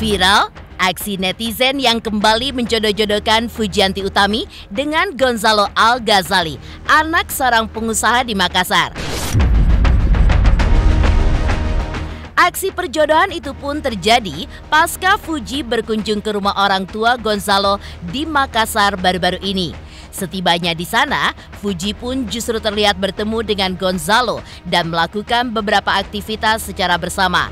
Viral, aksi netizen yang kembali menjodoh-jodohkan Fujianti Utami dengan Gonzalo Al-Ghazali, anak seorang pengusaha di Makassar. Aksi perjodohan itu pun terjadi pasca Fuji berkunjung ke rumah orang tua Gonzalo di Makassar baru-baru ini. Setibanya di sana, Fuji pun justru terlihat bertemu dengan Gonzalo dan melakukan beberapa aktivitas secara bersama.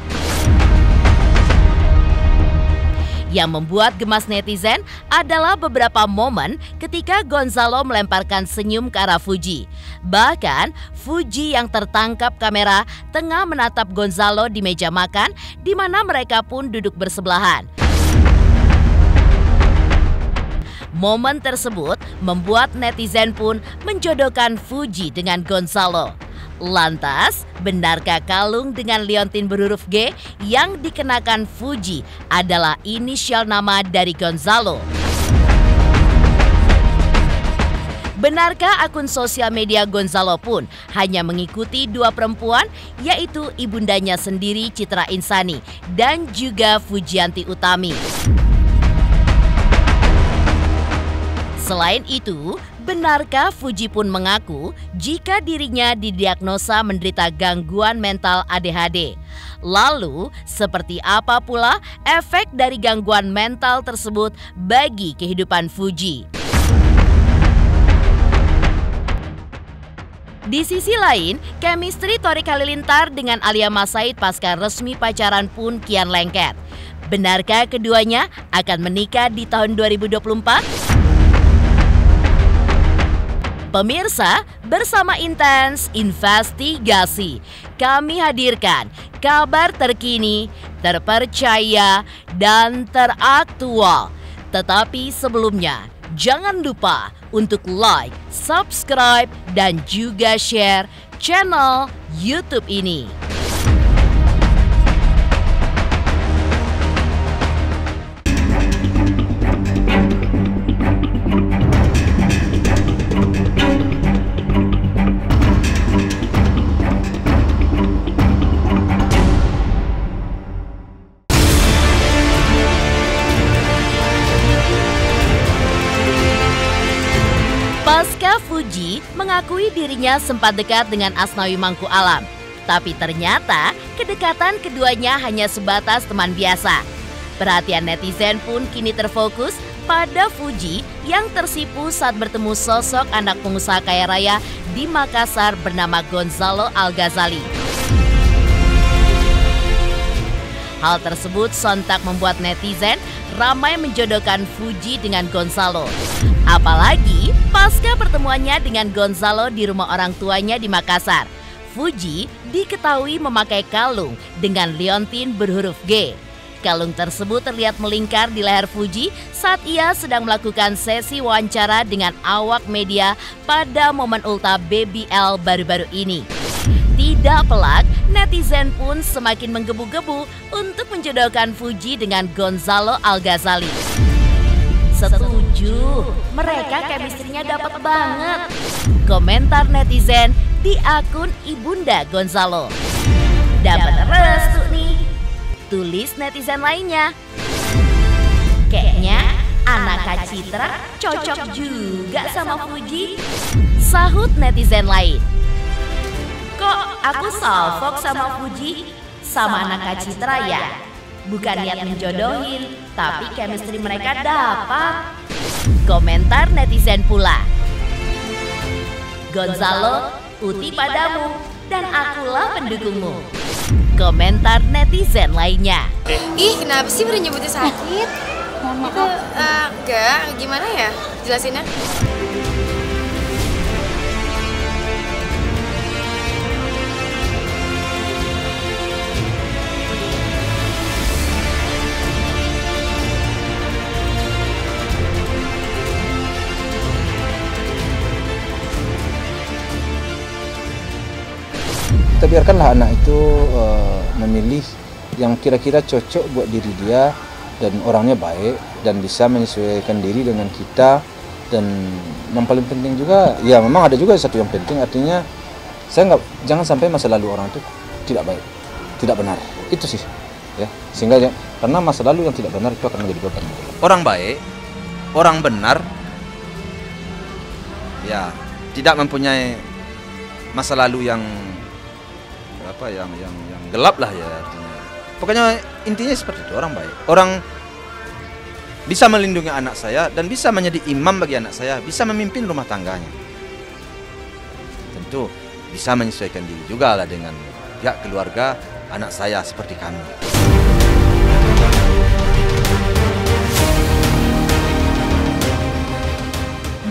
Yang membuat gemas netizen adalah beberapa momen ketika Gonzalo melemparkan senyum ke arah Fuji. Bahkan, Fuji yang tertangkap kamera tengah menatap Gonzalo di meja makan, di mana mereka pun duduk bersebelahan. Momen tersebut membuat netizen pun menjodohkan Fuji dengan Gonzalo. Lantas, benarkah kalung dengan liontin berhuruf G yang dikenakan Fuji adalah inisial nama dari Gonzalo? Benarkah akun sosial media Gonzalo pun hanya mengikuti dua perempuan, yaitu ibundanya sendiri Citra Insani dan juga Fujianti Utami? Selain itu, benarkah Fuji pun mengaku jika dirinya didiagnosa menderita gangguan mental ADHD? Lalu, seperti apa pula efek dari gangguan mental tersebut bagi kehidupan Fuji? Di sisi lain, chemistry Thorik Halilintar dengan Alia Mas Said pasca resmi pacaran pun kian lengket. Benarkah keduanya akan menikah di tahun 2024? Pemirsa, bersama Intens Investigasi, kami hadirkan kabar terkini, terpercaya, dan teraktual. Tetapi sebelumnya, jangan lupa untuk like, subscribe, dan juga share channel YouTube ini. Pasca Fuji mengakui dirinya sempat dekat dengan Asnawi Mangku Alam, tapi ternyata kedekatan keduanya hanya sebatas teman biasa. Perhatian netizen pun kini terfokus pada Fuji yang tersipu saat bertemu sosok anak pengusaha kaya raya di Makassar bernama Gonzalo Al-Ghazali. Hal tersebut sontak membuat netizen ramai menjodohkan Fuji dengan Gonzalo. Apalagi pasca pertemuannya dengan Gonzalo di rumah orang tuanya di Makassar, Fuji diketahui memakai kalung dengan liontin berhuruf G. Kalung tersebut terlihat melingkar di leher Fuji saat ia sedang melakukan sesi wawancara dengan awak media pada momen ultah BBL baru-baru ini. Tidak pelak, netizen pun semakin menggebu-gebu untuk menjodohkan Fuji dengan Gonzalo Al-Ghazali. Setuju, mereka chemistry-nya dapat banget. Komentar netizen di akun Ibunda Gonzalo. Dapat restu nih, tulis netizen lainnya. Kayaknya anak Kak Citra cocok juga sama Fuji, sahut netizen lain. Kok aku salfok sama Fuji, sama anak Kak Citra ya? Bukan niat menjodohin, tapi chemistry mereka dapat. Komentar netizen pula. Gonzalo, uti padamu, dan akulah pendukungmu. Komentar netizen lainnya. Ih, kenapa sih udah nyebutnya sakit? Itu, enggak, gimana ya jelasinnya? Kita biarkanlah anak itu memilih yang kira-kira cocok buat diri dia dan orangnya baik dan bisa menyesuaikan diri dengan kita. Dan yang paling penting juga, ya memang ada juga satu yang penting, artinya jangan sampai masa lalu orang itu tidak baik, tidak benar, itu sih. ya. Sehingga karena masa lalu yang tidak benar itu akan menjadi beban. Orang baik, orang benar, ya tidak mempunyai masa lalu yang gelap lah ya artinya. Pokoknya intinya seperti itu, orang baik, orang bisa melindungi anak saya dan bisa menjadi imam bagi anak saya, bisa memimpin rumah tangganya. Tentu bisa menyesuaikan diri juga lah dengan pihak keluarga anak saya seperti kami.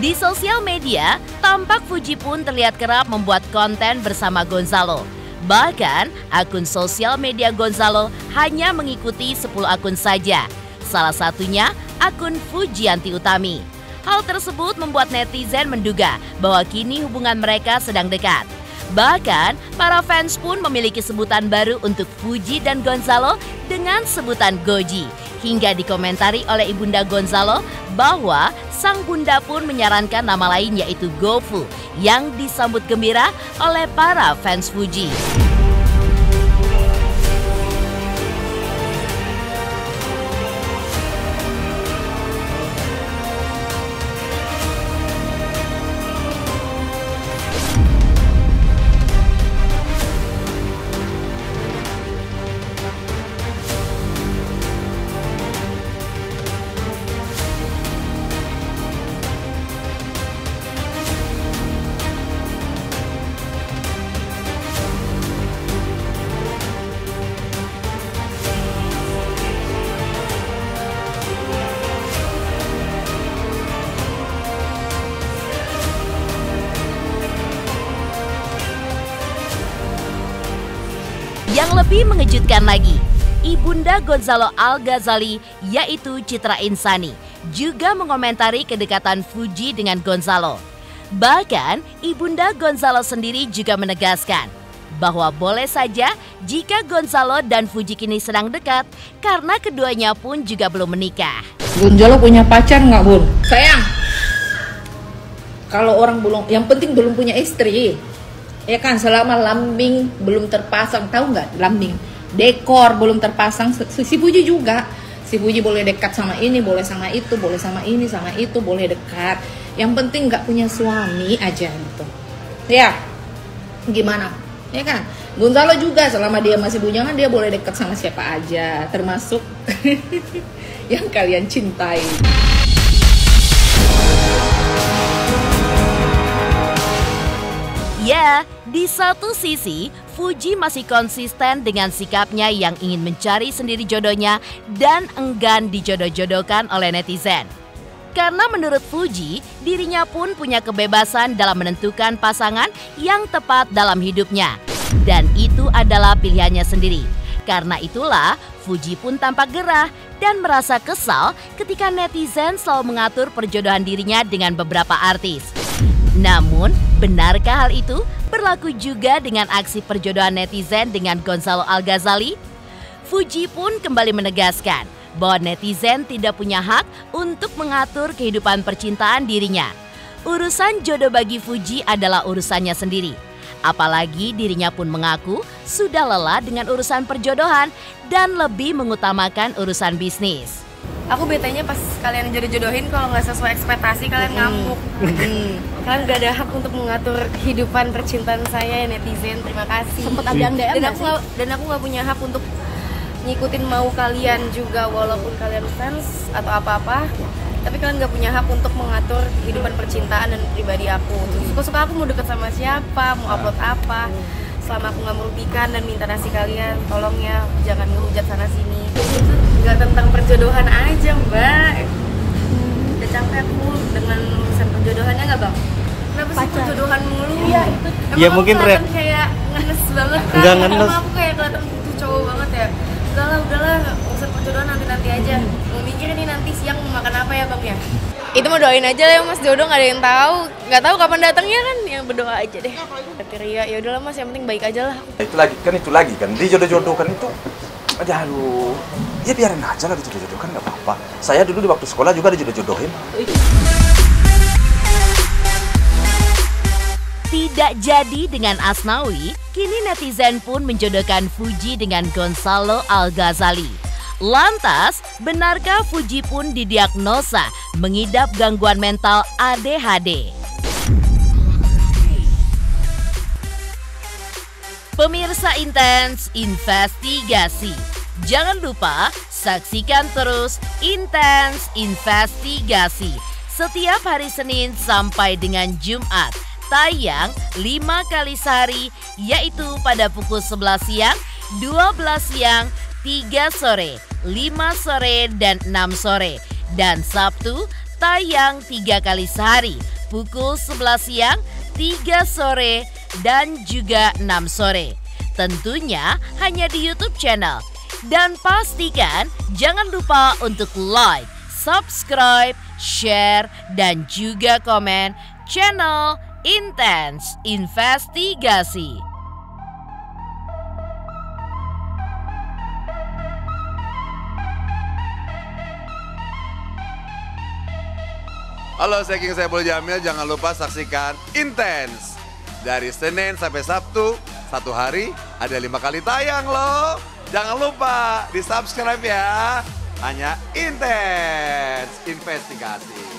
Di sosial media, tampak Fuji pun terlihat kerap membuat konten bersama Gonzalo. Bahkan, akun sosial media Gonzalo hanya mengikuti 10 akun saja. Salah satunya akun Fujianti Utami. Hal tersebut membuat netizen menduga bahwa kini hubungan mereka sedang dekat. Bahkan, para fans pun memiliki sebutan baru untuk Fuji dan Gonzalo dengan sebutan Goji. Hingga dikomentari oleh ibunda Gonzalo bahwa sang bunda pun menyarankan nama lain yaitu Gofu yang disambut gembira oleh para fans Fuji. Yang lebih mengejutkan lagi, ibunda Gonzalo Al-Ghazali yaitu Citra Insani juga mengomentari kedekatan Fuji dengan Gonzalo. Bahkan, ibunda Gonzalo sendiri juga menegaskan bahwa boleh saja jika Gonzalo dan Fuji kini sedang dekat karena keduanya pun juga belum menikah. Gonzalo punya pacar nggak, Bun? Sayang, kalau orang belum, yang penting belum punya istri. Ya kan, selama lambing belum terpasang, tahu nggak lambing? Dekor belum terpasang, si Fuji juga. Si Fuji boleh dekat sama ini, boleh sama itu, boleh sama ini, sama itu, boleh dekat. Yang penting nggak punya suami aja gitu. Ya, gimana? Ya kan? Gonzalo juga selama dia masih bujangan, dia boleh dekat sama siapa aja, termasuk yang kalian cintai. Ya, di satu sisi, Fuji masih konsisten dengan sikapnya yang ingin mencari sendiri jodohnya dan enggan dijodoh-jodohkan oleh netizen. Karena menurut Fuji, dirinya pun punya kebebasan dalam menentukan pasangan yang tepat dalam hidupnya. Dan itu adalah pilihannya sendiri. Karena itulah, Fuji pun tampak gerah dan merasa kesal ketika netizen selalu mengatur perjodohan dirinya dengan beberapa artis. Namun, benarkah hal itu berlaku juga dengan aksi perjodohan netizen dengan Gonzalo Al-Ghazali? Fuji pun kembali menegaskan bahwa netizen tidak punya hak untuk mengatur kehidupan percintaan dirinya. Urusan jodoh bagi Fuji adalah urusannya sendiri. Apalagi dirinya pun mengaku sudah lelah dengan urusan perjodohan dan lebih mengutamakan urusan bisnis. Aku betanya pas kalian jodoh-jodohin kalau nggak sesuai ekspektasi kalian ngamuk. Kalian gak ada hak untuk mengatur kehidupan percintaan saya ya netizen. Terima kasih. Sempet ada yang DM dan aku nggak punya hak untuk ngikutin mau kalian juga walaupun kalian fans atau apa-apa. Tapi kalian nggak punya hak untuk mengatur kehidupan percintaan dan pribadi aku. Suka-suka aku mau deket sama siapa, mau upload apa. Selama aku nggak merugikan dan minta nasi kalian, tolong ya jangan ngehujat sana sini. Itu nggak tentang perjodohan aja, Mbak. Udah capek aku dengan urusan perjodohannya nggak, Bang? Kenapa sih perjodohan mulu? Iya, itu. Ya mungkin kelihatan kayak ngenes banget kan? Enggak ngenes. Emang aku kayak kelihatan butuh cowok banget ya? Udahlah, urusan perjodohan nanti aja. Mau mikir nih nanti siang mau makan apa ya, Bang ya? Itu mau doain aja lah ya Mas, jodoh nggak ada yang tahu, nggak tahu kapan datangnya kan, yang berdoa aja deh. Tapi Ria, ya udahlah Mas, yang penting baik aja lah. Itu lagi kan dijodoh-jodohkan itu, aduh, ya biarin aja lah dijodoh-jodohkan nggak apa-apa. Saya dulu di waktu sekolah juga dijodoh-jodohin. Tidak jadi dengan Asnawi, kini netizen pun menjodohkan Fuji dengan Gonzalo Al-Ghazali. Lantas, benarkah Fuji pun didiagnosa mengidap gangguan mental ADHD? Pemirsa Intens Investigasi, jangan lupa saksikan terus Intens Investigasi setiap hari Senin sampai dengan Jumat. Tayang 5 kali sehari, yaitu pada pukul 11 siang, 12 siang, 3 sore, 5 sore, dan 6 sore. Dan Sabtu tayang 3 kali sehari, pukul 11 siang, 3 sore, dan juga 6 sore. Tentunya hanya di YouTube channel. Dan pastikan jangan lupa untuk like, subscribe, share, dan juga komen channel Intens Investigasi. Halo, saya King Saiful Jamil. Jangan lupa saksikan Intens dari Senin sampai Sabtu. Satu hari ada 5 kali tayang loh. Jangan lupa di subscribe ya. Hanya Intens Investigasi.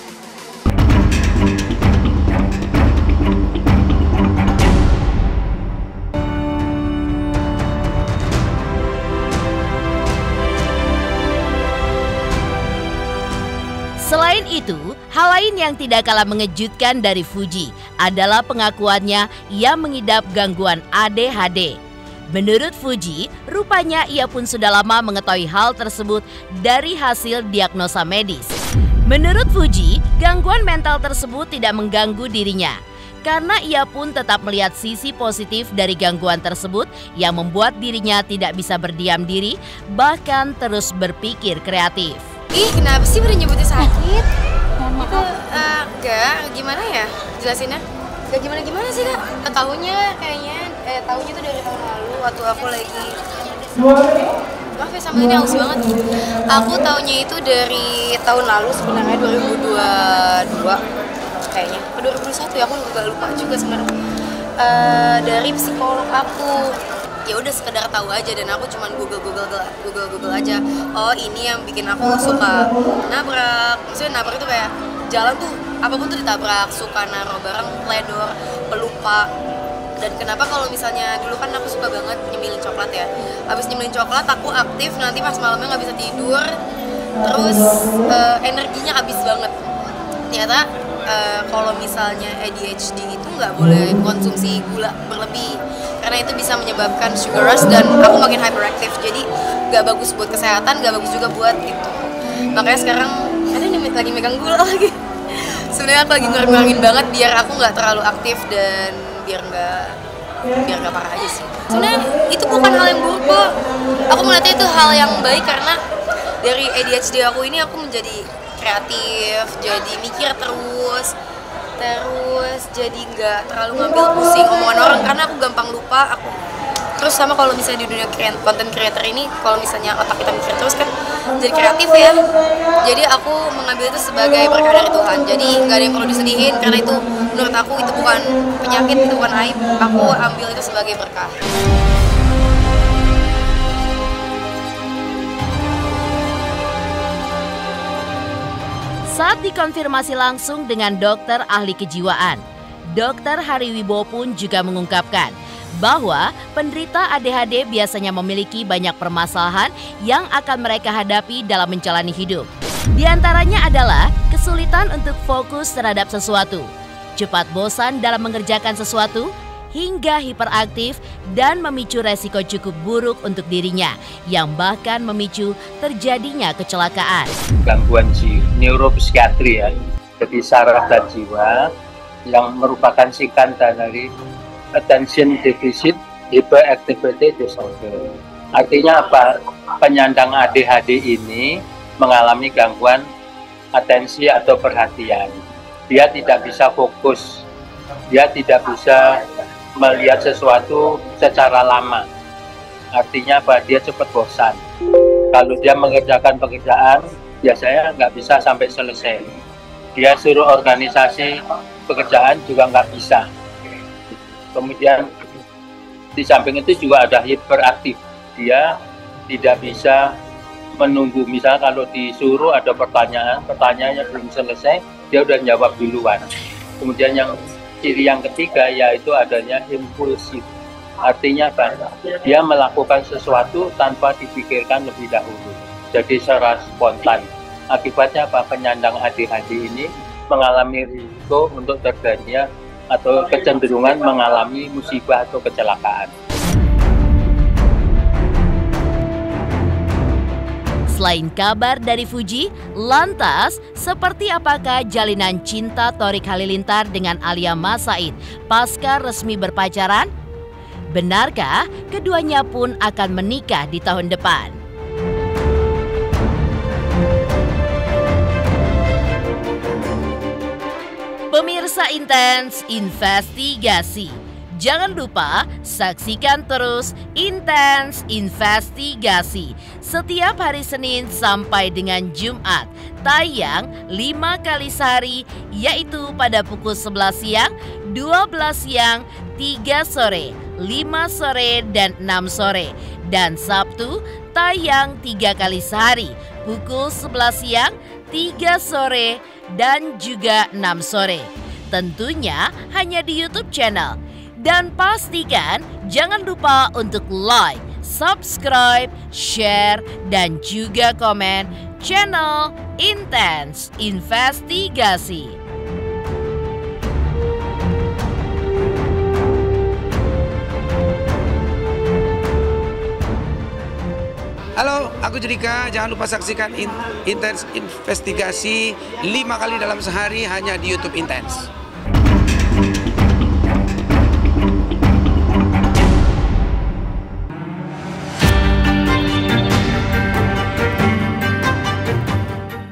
Selain itu, hal lain yang tidak kalah mengejutkan dari Fuji adalah pengakuannya ia mengidap gangguan ADHD. Menurut Fuji, rupanya ia pun sudah lama mengetahui hal tersebut dari hasil diagnosa medis. Menurut Fuji, gangguan mental tersebut tidak mengganggu dirinya, karena ia pun tetap melihat sisi positif dari gangguan tersebut yang membuat dirinya tidak bisa berdiam diri, bahkan terus berpikir kreatif. Ih, kenapa sih udah nyebutnya sakit? Itu enggak, gimana ya jelasinnya? Enggak gimana-gimana sih, Kak. Tahunya kayaknya tahunya itu dari tahun lalu waktu aku lagi maaf ya, sama ini haus banget. Aku tahunya itu dari tahun lalu sebenarnya, 2022 kayaknya. 2021 ya, aku lupa juga sebenarnya. Dari psikolog aku. Ya udah sekedar tahu aja, dan aku cuman Google aja. Oh, ini yang bikin aku suka nabrak. Maksudnya nabrak itu kayak jalan tuh apapun tuh ditabrak, suka naruh barang teledor, pelupa. Dan kenapa kalau misalnya dulu kan aku suka banget nyemilin coklat ya. Abis nyemilin coklat aku aktif, nanti pas malamnya nggak bisa tidur. Terus energinya habis banget. Ternyata kalau misalnya ADHD itu nggak boleh konsumsi gula berlebih, karena itu bisa menyebabkan sugar rush dan aku makin hyperactive. Jadi nggak bagus buat kesehatan, nggak bagus juga buat itu. Makanya sekarang ada nih lagi megang gula lagi. Sebenarnya aku lagi ngurangin banget biar aku nggak terlalu aktif dan biar nggak parah aja sih. Sebenarnya itu bukan hal yang buruk kok. Aku melihatnya itu hal yang baik, karena dari ADHD aku ini aku menjadi kreatif, jadi mikir terus jadi nggak terlalu ngambil pusing omongan orang, karena aku gampang lupa. Terus sama kalau misalnya di dunia content creator ini, kalau misalnya otak kita mikir terus kan jadi kreatif ya. Jadi aku mengambil itu sebagai berkah dari Tuhan. Jadi nggak ada yang perlu disedihin, karena itu menurut aku itu bukan penyakit, itu bukan aib. Aku ambil itu sebagai berkah. Saat dikonfirmasi langsung dengan dokter ahli kejiwaan, Dr. Hari Wibowo pun juga mengungkapkan bahwa penderita ADHD biasanya memiliki banyak permasalahan yang akan mereka hadapi dalam menjalani hidup. Di antaranya adalah kesulitan untuk fokus terhadap sesuatu, cepat bosan dalam mengerjakan sesuatu, hingga hiperaktif dan memicu resiko cukup buruk untuk dirinya, yang bahkan memicu terjadinya kecelakaan. Gangguan neuropsikiatri ya, jadi saraf dan jiwa yang merupakan singkatan dari attention deficit hyperactivity disorder. Artinya apa? Penyandang ADHD ini mengalami gangguan atensi atau perhatian. Dia tidak bisa fokus, dia tidak bisa melihat sesuatu secara lama. Artinya apa? Dia cepat bosan. Kalau dia mengerjakan pekerjaan, biasanya nggak bisa sampai selesai. Dia suruh organisasi pekerjaan juga nggak bisa. Kemudian di samping itu juga ada hiperaktif. Dia tidak bisa menunggu. Misalnya kalau disuruh ada pertanyaannya belum selesai, dia udah jawab duluan. Kemudian ciri yang ketiga yaitu adanya impulsif. Artinya apa? Dia melakukan sesuatu tanpa dipikirkan lebih dahulu. Jadi secara spontan. Akibatnya apa? Penyandang ADHD ini mengalami risiko untuk terjadinya atau kecenderungan mengalami musibah atau kecelakaan. Selain kabar dari Fuji, lantas seperti apakah jalinan cinta Thorik Halilintar dengan Alia Mas Said pasca resmi berpacaran? Benarkah keduanya pun akan menikah di tahun depan? Pemirsa Intens Investigasi, jangan lupa saksikan terus Intens Investigasi setiap hari Senin sampai dengan Jumat, tayang 5 kali sehari, yaitu pada pukul 11 siang, 12 siang, 3 sore, 5 sore, dan 6 sore. Dan Sabtu tayang 3 kali sehari, pukul 11 siang, 3 sore, dan juga 6 sore. Tentunya hanya di YouTube channel. Dan pastikan jangan lupa untuk like, subscribe, share, dan juga komen channel Intens Investigasi. Halo, aku Judika. Jangan lupa saksikan Intens Investigasi 5 kali dalam sehari hanya di YouTube Intens.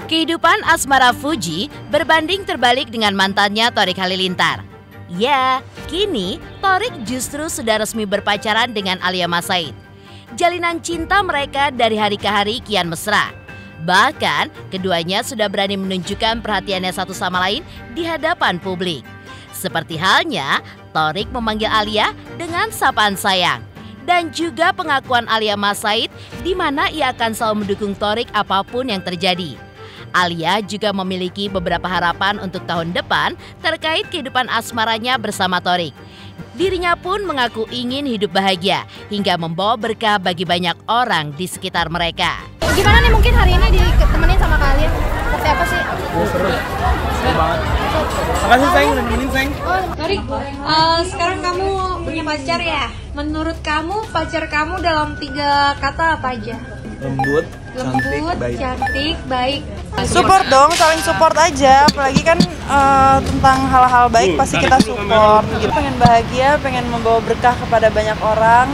Kehidupan asmara Fuji berbanding terbalik dengan mantannya Thorik Halilintar. Ya, kini Thorik justru sudah resmi berpacaran dengan Alia Mas Said. Jalinan cinta mereka dari hari ke hari kian mesra. Bahkan keduanya sudah berani menunjukkan perhatiannya satu sama lain di hadapan publik. Seperti halnya Thorik memanggil Alia dengan sapaan sayang. Dan juga pengakuan Alia Mas Said di mana ia akan selalu mendukung Thorik apapun yang terjadi. Alia juga memiliki beberapa harapan untuk tahun depan terkait kehidupan asmaranya bersama Thorik. Dirinya pun mengaku ingin hidup bahagia hingga membawa berkah bagi banyak orang di sekitar mereka. Gimana nih mungkin hari ini ditemenin sama kalian? Seperti apa sih? Seru banget. Makasih sayang udah nemenin sayang. Thorik, sekarang kamu punya pacar ya? Menurut kamu pacar kamu dalam 3 kata apa aja? Lembut, cantik, baik. Support dong, saling support aja. Apalagi kan tentang hal-hal baik pasti kita support. Gitu. Pengen bahagia, pengen membawa berkah kepada banyak orang.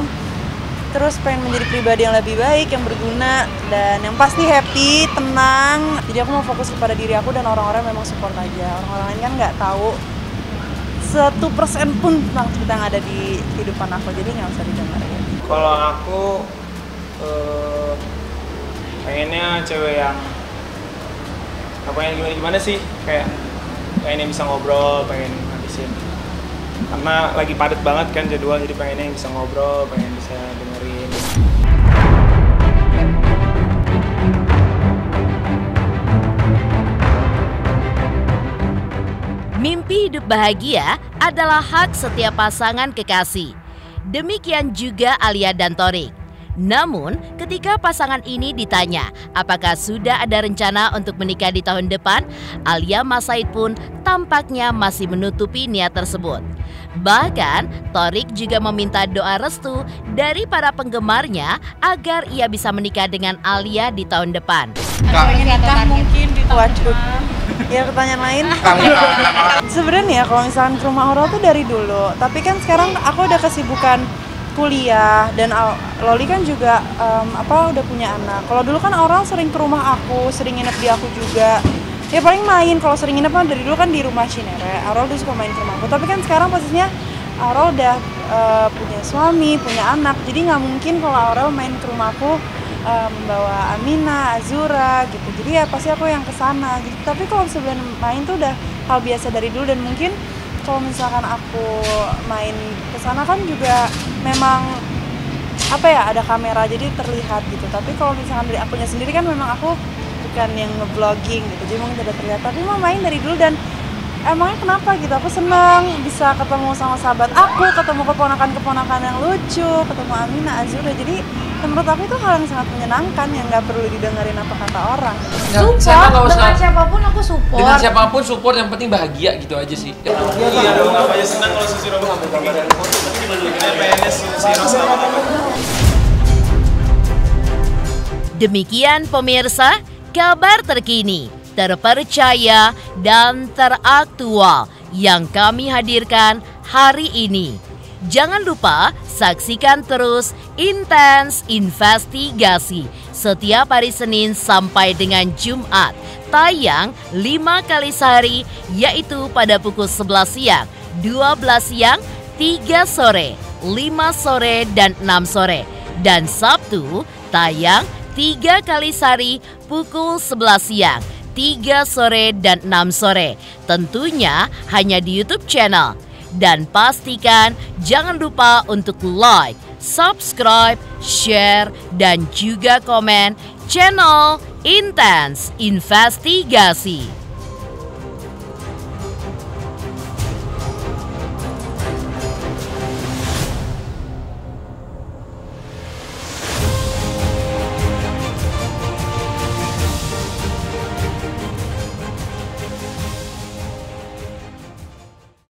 Terus pengen menjadi pribadi yang lebih baik, yang berguna, dan yang pasti happy, tenang. Jadi aku mau fokus kepada diri aku dan orang-orang memang support aja. Orang-orang lain kan nggak tahu 1% pun tentang cerita yang ada di kehidupan aku, jadi nggak usah didengerin. Kalau aku pengennya cewek yang pengen gimana sih, kayak pengen yang bisa ngobrol, pengen ngabisin, karena lagi padat banget kan jadwal, jadi pengennya yang bisa ngobrol, pengen bisa dengerin. Mimpi hidup bahagia adalah hak setiap pasangan kekasih. Demikian juga Alia dan Thorik. Namun, ketika pasangan ini ditanya apakah sudah ada rencana untuk menikah di tahun depan, Alia Mas Said pun tampaknya masih menutupi niat tersebut. Bahkan, Thorik juga meminta doa restu dari para penggemarnya agar ia bisa menikah dengan Alia di tahun depan. Nikah mungkin di tahun depan. Ya, pertanyaan lain. Sebenarnya kalau misalkan ke rumah orang tuh dari dulu, tapi kan sekarang aku udah kesibukan kuliah dan Loli kan juga udah punya anak. Kalau dulu kan orang sering ke rumah aku, sering nginep di aku juga. Ya paling main, kalau sering nginep kan dari dulu kan di rumah Cinere. Aurel udah suka main ke rumah aku. Tapi kan sekarang posisinya Aurel udah punya suami, punya anak. Jadi nggak mungkin kalau Aurel main ke rumah aku membawa Amina, Azura gitu. Jadi ya pasti aku yang kesana gitu. Tapi kalau sebelum main tuh udah hal biasa dari dulu, dan mungkin kalau misalkan aku main ke sana kan juga memang apa ya, ada kamera jadi terlihat gitu. Tapi kalau misalkan dari akunya sendiri kan memang aku bukan yang nge-vlogging gitu, jadi mungkin tidak terlihat. Tapi mau main dari dulu dan emangnya kenapa gitu, aku seneng bisa ketemu sama sahabat aku, ketemu keponakan-keponakan yang lucu, ketemu Amina, Azura. Jadi menurut aku itu hal yang sangat menyenangkan yang nggak perlu didengerin apa kata orang. Support, dengan siapapun aku support. Dengan siapapun support, yang penting bahagia gitu aja sih. Iya dong, apa aja senang kalau Susi Rosa gambaran foto. PNS Susi Rosa. Demikian pemirsa, kabar terkini, terpercaya, dan teraktual yang kami hadirkan hari ini. Jangan lupa saksikan terus Intens Investigasi setiap hari Senin sampai dengan Jumat. Tayang 5 kali sehari, yaitu pada pukul 11 siang, 12 siang, 3 sore, 5 sore, dan 6 sore. Dan Sabtu tayang 3 kali sehari pukul 11 siang, 3 sore, dan 6 sore. Tentunya hanya di YouTube channel. Dan pastikan jangan lupa untuk like, subscribe, share, dan juga komen channel Intens Investigasi.